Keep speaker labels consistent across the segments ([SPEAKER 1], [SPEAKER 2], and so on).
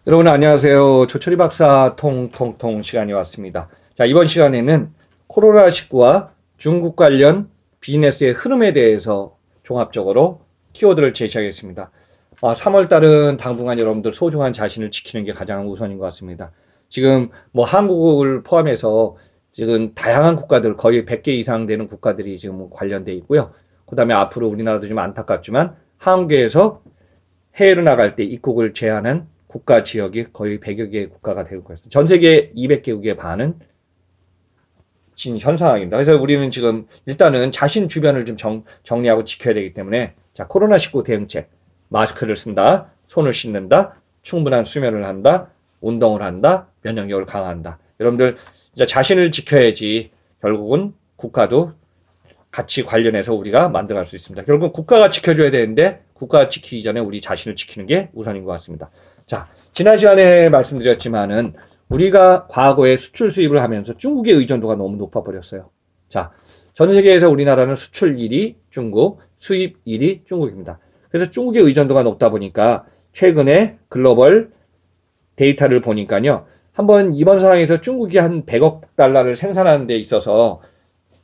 [SPEAKER 1] 여러분 안녕하세요. 조철이 박사 통통통 시간이 왔습니다. 자, 이번 시간에는 코로나19와 중국 관련 비즈니스의 흐름에 대해서 종합적으로 키워드를 제시하겠습니다. 3월 달은 당분간 여러분들 소중한 자신을 지키는 게 가장 우선인 것 같습니다. 지금 뭐 한국을 포함해서 지금 다양한 국가들 거의 100개 이상 되는 국가들이 지금 관련돼 있고요. 그 다음에 앞으로 우리나라도 좀 안타깝지만 한국에서 해외로 나갈 때 입국을 제한한 국가 지역이 거의 100여 개의 국가가 되고 있습니다. 전 세계 200개국의 반은 현 상황입니다. 그래서 우리는 지금 일단은 자신 주변을 좀 정리하고 지켜야 되기 때문에 자, 코로나19 대응책, 마스크를 쓴다, 손을 씻는다, 충분한 수면을 한다, 운동을 한다, 면역력을 강화한다. 여러분들 이제 자신을 지켜야지 결국은 국가도 같이 관련해서 우리가 만들어갈 수 있습니다. 결국 국가가 지켜줘야 되는데 국가가 지키기 전에 우리 자신을 지키는 게 우선인 것 같습니다. 자, 지난 시간에 말씀드렸지만은 우리가 과거에 수출 수입을 하면서 중국의 의존도가 너무 높아 버렸어요. 자, 전 세계에서 우리나라는 수출 1위 중국, 수입 1위 중국입니다. 그래서 중국의 의존도가 높다 보니까 최근에 글로벌 데이터를 보니까요. 한번 이번 상황에서 중국이 한 100억 달러를 생산하는 데 있어서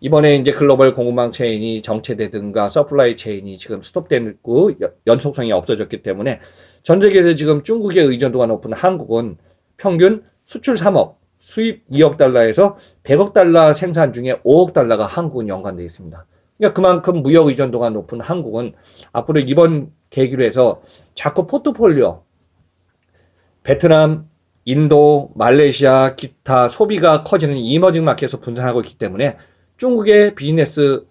[SPEAKER 1] 이번에 이제 글로벌 공급망 체인이 정체되든가 서플라이 체인이 지금 스톱되고 연속성이 없어졌기 때문에 전 세계에서 지금 중국의 의존도가 높은 한국은 평균 수출 3억, 수입 2억 달러에서 100억 달러 생산 중에 5억 달러가 한국은 연관되어 있습니다. 그러니까 그만큼 무역 의존도가 높은 한국은 앞으로 이번 계기로 해서 자꾸 포트폴리오, 베트남, 인도, 말레이시아, 기타 소비가 커지는 이머징 마켓에서 분산하고 있기 때문에 중국의 비즈니스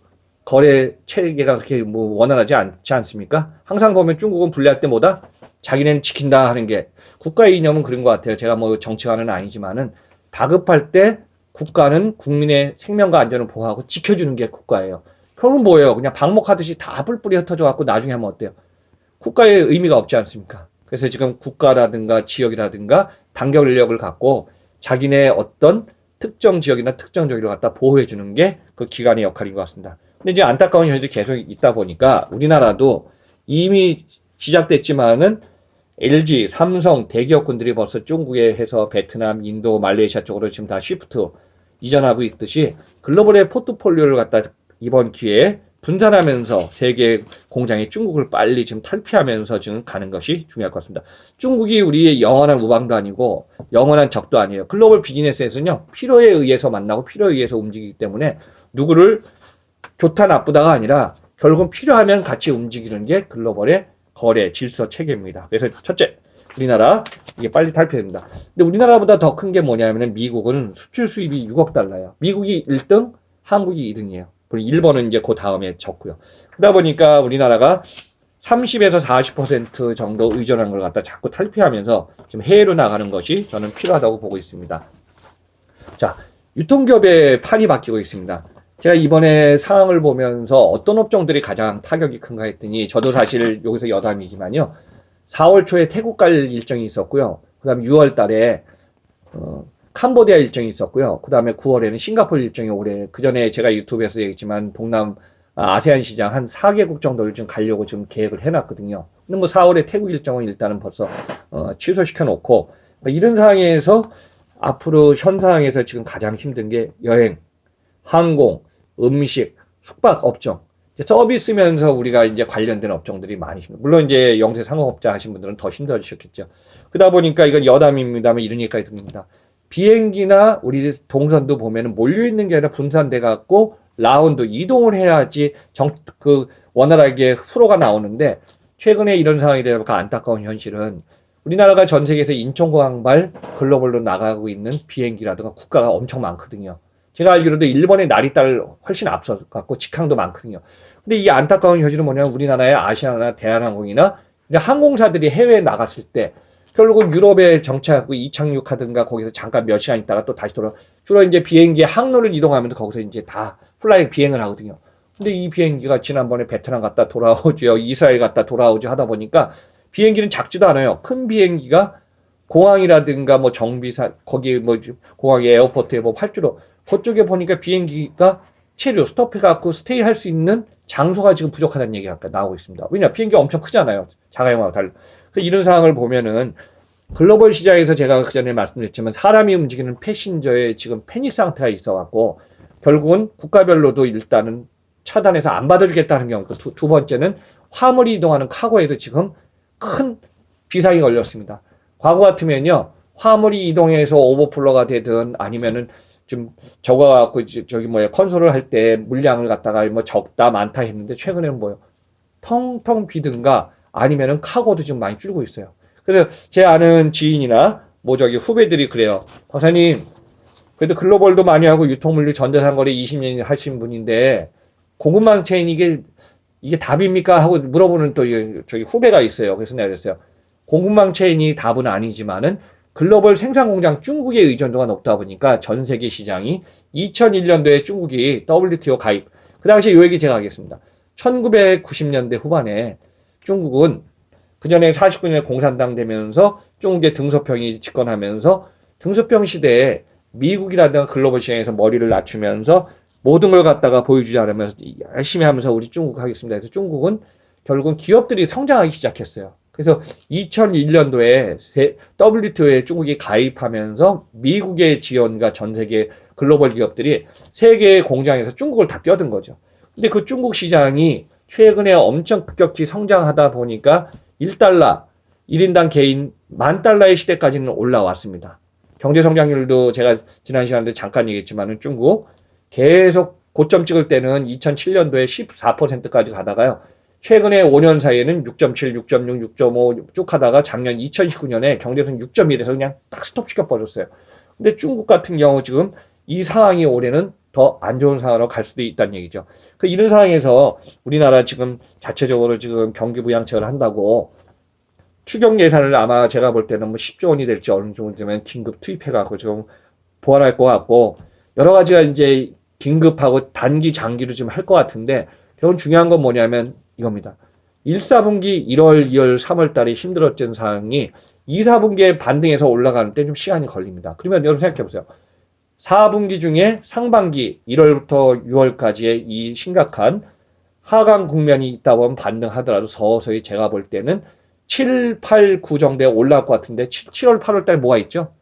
[SPEAKER 1] 거래 체계가 그렇게 뭐 원활하지 않지 않습니까? 항상 보면 중국은 불리할 때보다 자기네는 지킨다 하는 게 국가의 이념은 그런 것 같아요. 제가 뭐 정치가는 아니지만은 다급할 때 국가는 국민의 생명과 안전을 보호하고 지켜주는 게 국가예요. 그러면 뭐예요? 그냥 방목하듯이 다 뿔뿔이 흩어져 갖고 나중에 하면 어때요? 국가의 의미가 없지 않습니까? 그래서 지금 국가라든가 지역이라든가 단결력을 갖고 자기네 어떤 특정 지역이나 특정 저기를 갖다 보호해 주는 게 그 기관의 역할인 것 같습니다. 근데 이제 안타까운 현실이 계속 있다 보니까 우리나라도 이미 시작됐지만은 LG, 삼성, 대기업군들이 벌써 중국에 해서 베트남, 인도, 말레이시아 쪽으로 지금 다 쉬프트 이전하고 있듯이 글로벌의 포트폴리오를 갖다 이번 기회에 분산하면서 세계 공장이 중국을 빨리 지금 탈피하면서 지금 가는 것이 중요할 것 같습니다. 중국이 우리의 영원한 우방도 아니고 영원한 적도 아니에요. 글로벌 비즈니스에서는요, 필요에 의해서 만나고 필요에 의해서 움직이기 때문에 누구를 좋다 나쁘다가 아니라 결국은 필요하면 같이 움직이는 게 글로벌의 거래 질서 체계입니다. 그래서 첫째, 우리나라 이게 빨리 탈피됩니다. 근데 우리나라보다 더 큰 게 뭐냐면 미국은 수출 수입이 6억 달러예요. 미국이 1등, 한국이 2등이에요. 그리고 일본은 이제 그 다음에 적고요. 그러다 보니까 우리나라가 30에서 40% 정도 의존하는 걸 갖다 자꾸 탈피하면서 지금 해외로 나가는 것이 저는 필요하다고 보고 있습니다. 자, 유통기업의 판이 바뀌고 있습니다. 제가 이번에 상황을 보면서 어떤 업종들이 가장 타격이 큰가 했더니 저도 사실 여기서 여담이지만요. 4월 초에 태국 갈 일정이 있었고요. 그 다음에 6월 달에 캄보디아 일정이 있었고요. 그 다음에 9월에는 싱가포르 일정이 오래, 그 전에 제가 유튜브에서 얘기했지만 아세안 시장 한 4개국 정도를 좀 가려고 지금 계획을 해놨거든요. 근데 뭐 4월에 태국 일정은 일단은 벌써 취소시켜 놓고 이런 상황에서 앞으로 현 상황에서 지금 가장 힘든 게 여행, 항공, 음식, 숙박 업종, 서비스면서 우리가 이제 관련된 업종들이 많이 힘들어요. 물론 이제 영세 상업업자 하신 분들은 더 힘들어지셨겠죠. 그러다 보니까 이건 여담입니다만 이런 얘기까지 듭니다. 비행기나 우리 동선도 보면은 몰려있는 게 아니라 분산돼 갖고 라운드 이동을 해야지 원활하게 프로가 나오는데 최근에 이런 상황이 되니까 안타까운 현실은 우리나라가 전 세계에서 인천공항발 글로벌로 나가고 있는 비행기라든가 국가가 엄청 많거든요. 제가 알기로도 일본의 나리따를 훨씬 앞서 갖고 직항도 많거든요. 근데 이 안타까운 현실은 뭐냐면 우리나라의 아시아나 대한항공이나 항공사들이 해외에 나갔을 때 결국은 유럽에 정착하고 이착륙하든가 거기서 잠깐 몇 시간 있다가 또 다시 주로 이제 비행기의 항로를 이동하면서 거기서 이제 다 플라잉 비행을 하거든요. 근데 이 비행기가 지난번에 베트남 갔다 돌아오죠, 이스라엘 갔다 돌아오죠 하다 보니까 비행기는 작지도 않아요. 큰 비행기가 공항이라든가 뭐 정비사, 거기 뭐 공항 에어포트에 뭐 활주로, 그쪽에 보니까 비행기가 체류, 스톱해갖고 스테이 할 수 있는 장소가 지금 부족하다는 얘기가 나오고 있습니다. 왜냐, 비행기가 엄청 크잖아요. 자가용하고 달리. 그래서 이런 상황을 보면은 글로벌 시장에서 제가 그전에 말씀드렸지만 사람이 움직이는 패신저의 지금 패닉 상태가 있어갖고 결국은 국가별로도 일단은 차단해서 안 받아주겠다는 경우고 두 번째는 화물이 이동하는 카고에도 지금 큰 비상이 걸렸습니다. 과거 같으면요 화물이 이동해서 오버플로가 되든 아니면은 좀 적어갖고 저기 뭐야 컨솔을 할 때 물량을 갖다가 뭐 적다 많다 했는데 최근에는 뭐요 텅텅 비든가 아니면은 카고도 지금 많이 줄고 있어요. 그래서 제 아는 지인이나 뭐 저기 후배들이 그래요. 박사님, 그래도 글로벌도 많이 하고 유통물류 전자상거래 20년 하신 분인데 공급망 체인 이게 답입니까? 하고 물어보는 또 저기 후배가 있어요. 그래서 내가 그랬어요. 공급망 체인이 답은 아니지만은 글로벌 생산 공장 중국의 의존도가 높다 보니까 전 세계 시장이 2001년도에 중국이 WTO 가입. 그 당시에 요 얘기 제가 하겠습니다. 1990년대 후반에 중국은 그 전에 49년에 공산당 되면서 중국의 등소평이 집권하면서 등소평 시대에 미국이라든가 글로벌 시장에서 머리를 낮추면서 모든 걸 갖다가 보여주지 않으면서 열심히 하면서 우리 중국 하겠습니다. 그래서 중국은 결국은 기업들이 성장하기 시작했어요. 그래서 2001년도에 WTO에 중국이 가입하면서 미국의 지원과 전 세계 글로벌 기업들이 세계의 공장에서 중국을 다 뛰어든 거죠. 근데 그 중국 시장이 최근에 엄청 급격히 성장하다 보니까 1달러, 1인당 개인 10,000달러의 시대까지는 올라왔습니다. 경제 성장률도 제가 지난 시간에 잠깐 얘기했지만은 중국 계속 고점 찍을 때는 2007년도에 14%까지 가다가요. 최근에 5년 사이에는 6.7, 6.6, 6.5 쭉 하다가 작년 2019년에 경제성 6.1에서 그냥 딱 스톱시켜 버렸어요. 근데 중국 같은 경우 지금 이 상황이 올해는 더 안 좋은 상황으로 갈 수도 있다는 얘기죠. 이런 상황에서 우리나라 지금 자체적으로 지금 경기 부양책을 한다고 추경 예산을 아마 제가 볼 때는 뭐 10조 원이 될지 어느 정도 되면 긴급 투입해갖고 지금 보완할 것 같고 여러 가지가 이제 긴급하고 단기 장기로 지금 할 것 같은데 결국 중요한 건 뭐냐면 이겁니다. 1, 4분기 1월, 2월, 3월 달에 힘들었던 상황이 2, 4분기에 반등해서 올라가는 데 좀 시간이 걸립니다. 그러면 여러분 생각해 보세요. 4분기 중에 상반기 1월부터 6월까지의 이 심각한 하강 국면이 있다 보면 반등하더라도 서서히 제가 볼 때는 7, 8, 9 정도에 올라올 것 같은데 7월, 8월 달 뭐가 있죠?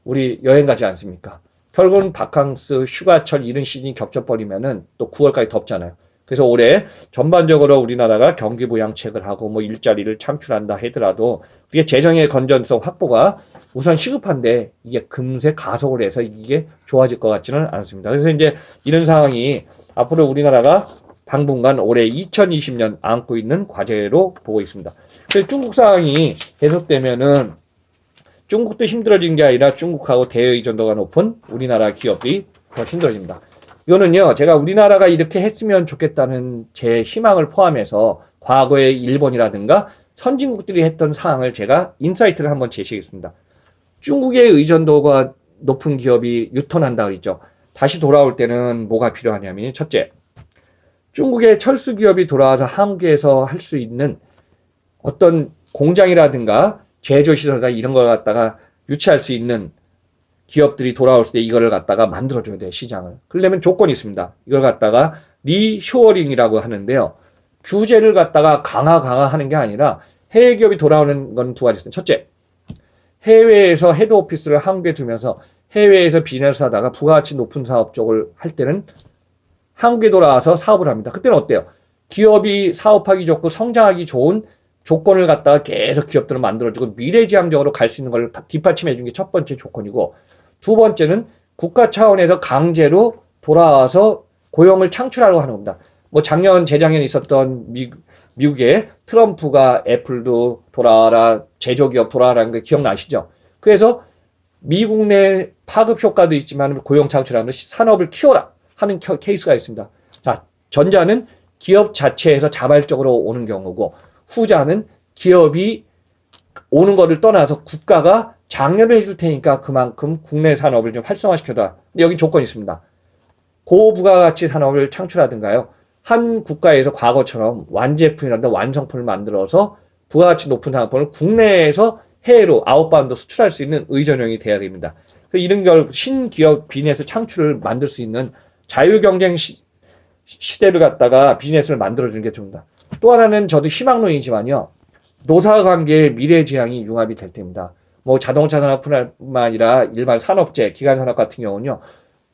[SPEAKER 1] 우리 여행 가지 않습니까? 결국은 바캉스, 휴가철 이런 시즌이 겹쳐버리면은 또 9월까지 덥잖아요. 그래서 올해 전반적으로 우리나라가 경기 부양책을 하고 뭐 일자리를 창출한다 하더라도 그게 재정의 건전성 확보가 우선 시급한데 이게 금세 가속을 해서 이게 좋아질 것 같지는 않습니다. 그래서 이제 이런 상황이 앞으로 우리나라가 당분간 올해 2020년 안고 있는 과제로 보고 있습니다. 그래서 중국 상황이 계속되면은 중국도 힘들어진 게 아니라 중국하고 대의존도가 높은 우리나라 기업이 더 힘들어집니다. 이거는요, 제가 우리나라가 이렇게 했으면 좋겠다는 제 희망을 포함해서 과거의 일본이라든가 선진국들이 했던 사항을 제가 인사이트를 한번 제시하겠습니다. 중국의 의존도가 높은 기업이 유턴한다 그랬죠. 다시 돌아올 때는 뭐가 필요하냐면, 첫째, 중국의 철수 기업이 돌아와서 한국에서 할 수 있는 어떤 공장이라든가 제조시설이나 이런 걸 갖다가 유치할 수 있는 기업들이 돌아올 때 이거를 갖다가 만들어줘야 돼요, 시장을. 그러려면 조건이 있습니다. 이걸 갖다가 리쇼어링이라고 하는데요. 규제를 갖다가 강화하는 게 아니라 해외 기업이 돌아오는 건 두 가지 있습니다. 첫째, 해외에서 헤드오피스를 한국에 두면서 해외에서 비즈니스 하다가 부가가치 높은 사업 쪽을 할 때는 한국에 돌아와서 사업을 합니다. 그때는 어때요? 기업이 사업하기 좋고 성장하기 좋은 조건을 갖다가 계속 기업들을 만들어주고 미래지향적으로 갈 수 있는 걸 뒷받침해 준 게 첫 번째 조건이고, 두 번째는 국가 차원에서 강제로 돌아와서 고용을 창출하려고 하는 겁니다. 뭐 작년, 재작년에 있었던 미국의 트럼프가 애플도 돌아와라, 제조기업 돌아와라는 게 기억나시죠? 그래서 미국 내 파급 효과도 있지만 고용 창출하는 산업을 키워라 하는 케이스가 있습니다. 자, 전자는 기업 자체에서 자발적으로 오는 경우고, 후자는 기업이 오는 거를 떠나서 국가가 장려를 해줄 테니까 그만큼 국내 산업을 좀 활성화시켜라. 근데 여기 조건이 있습니다. 고부가가치 산업을 창출하든가요. 한 국가에서 과거처럼 완제품이라든가 완성품을 만들어서 부가가치 높은 상품을 국내에서 해외로 아웃바운드 수출할 수 있는 의존형이 돼야 됩니다. 이런 걸 신기업 비즈니스 창출을 만들 수 있는 자유경쟁 시대를 갖다가 비즈니스를 만들어주는 게 좋습니다. 또 하나는 저도 희망론이지만요. 노사관계의 미래지향이 융합이 될 때입니다. 뭐 자동차 산업뿐만 아니라 일반 산업재, 기관 산업 같은 경우는요.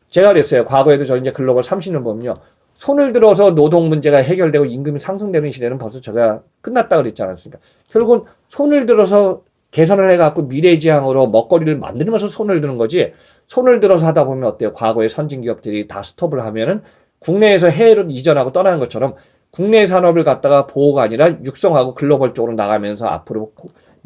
[SPEAKER 1] 제가 그랬어요. 과거에도 저 이제 글로벌 30년 보면요. 손을 들어서 노동 문제가 해결되고 임금이 상승되는 시대는 벌써 제가 끝났다 그랬지 않았습니까? 결국은 손을 들어서 개선을 해갖고 미래지향으로 먹거리를 만들면서 손을 드는 거지, 손을 들어서 하다 보면 어때요? 과거의 선진기업들이 다 스톱을 하면은 국내에서 해외로 이전하고 떠나는 것처럼 국내 산업을 갖다가 보호가 아니라 육성하고 글로벌 쪽으로 나가면서 앞으로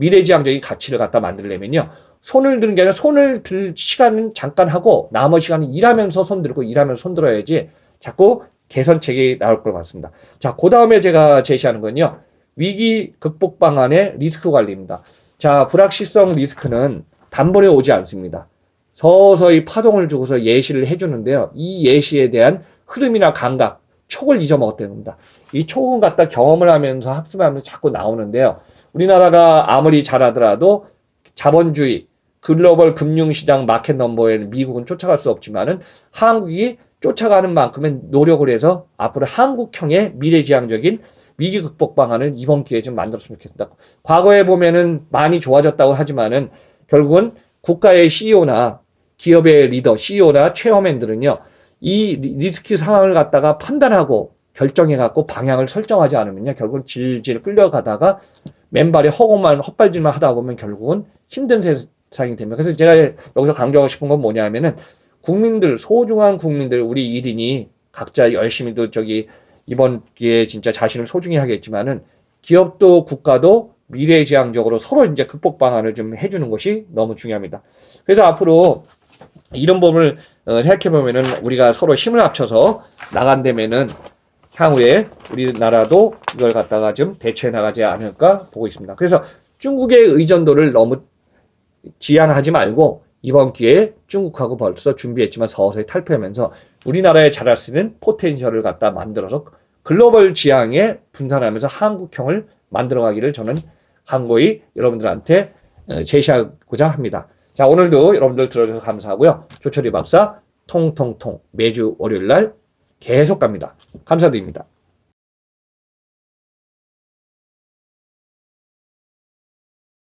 [SPEAKER 1] 미래지향적인 가치를 갖다 만들려면요. 손을 드는 게 아니라 손을 들 시간은 잠깐 하고 나머지 시간은 일하면서 손 들고 일하면서 손 들어야지 자꾸 개선책이 나올 것 같습니다. 자, 그 다음에 제가 제시하는 건요. 위기 극복 방안의 리스크 관리입니다. 자, 불확실성 리스크는 단번에 오지 않습니다. 서서히 파동을 주고서 예시를 해주는데요. 이 예시에 대한 흐름이나 감각, 촉을 잊어먹었다는 겁니다. 이 촉은 갖다 경험을 하면서 학습하면서 자꾸 나오는데요. 우리나라가 아무리 잘하더라도 자본주의, 글로벌 금융시장 마켓 넘버에 미국은 쫓아갈 수 없지만은 한국이 쫓아가는 만큼의 노력을 해서 앞으로 한국형의 미래지향적인 위기 극복 방안을 이번 기회에 좀 만들었으면 좋겠습니다. 과거에 보면은 많이 좋아졌다고 하지만은 결국은 국가의 CEO나 기업의 리더, CEO나 체어맨들은요, 이 리스크 상황을 갖다가 판단하고 결정해갖고 방향을 설정하지 않으면요, 결국은 질질 끌려가다가 맨발에 헛발질만 하다 보면 결국은 힘든 세상이 됩니다. 그래서 제가 여기서 강조하고 싶은 건 뭐냐면은 국민들, 소중한 국민들, 우리 1인이 각자 열심히도 이번 기회에 진짜 자신을 소중히 하겠지만은 기업도 국가도 미래지향적으로 서로 이제 극복 방안을 좀 해주는 것이 너무 중요합니다. 그래서 앞으로 이런 부분을 생각해보면은 우리가 서로 힘을 합쳐서 나간다면은 향후에 우리나라도 이걸 갖다가 좀 대처해 나가지 않을까 보고 있습니다. 그래서 중국의 의존도를 너무 지양하지 말고 이번 기회에 중국하고 벌써 준비했지만 서서히 탈피하면서 우리나라에 잘할 수 있는 포텐셜을 갖다 만들어서 글로벌 지향에 분산하면서 한국형을 만들어가기를 저는 간곡히 여러분들한테 제시하고자 합니다. 자, 오늘도 여러분들 들어주셔서 감사하고요. 조철희 박사 통통통 매주 월요일 날 계속 갑니다. 감사드립니다.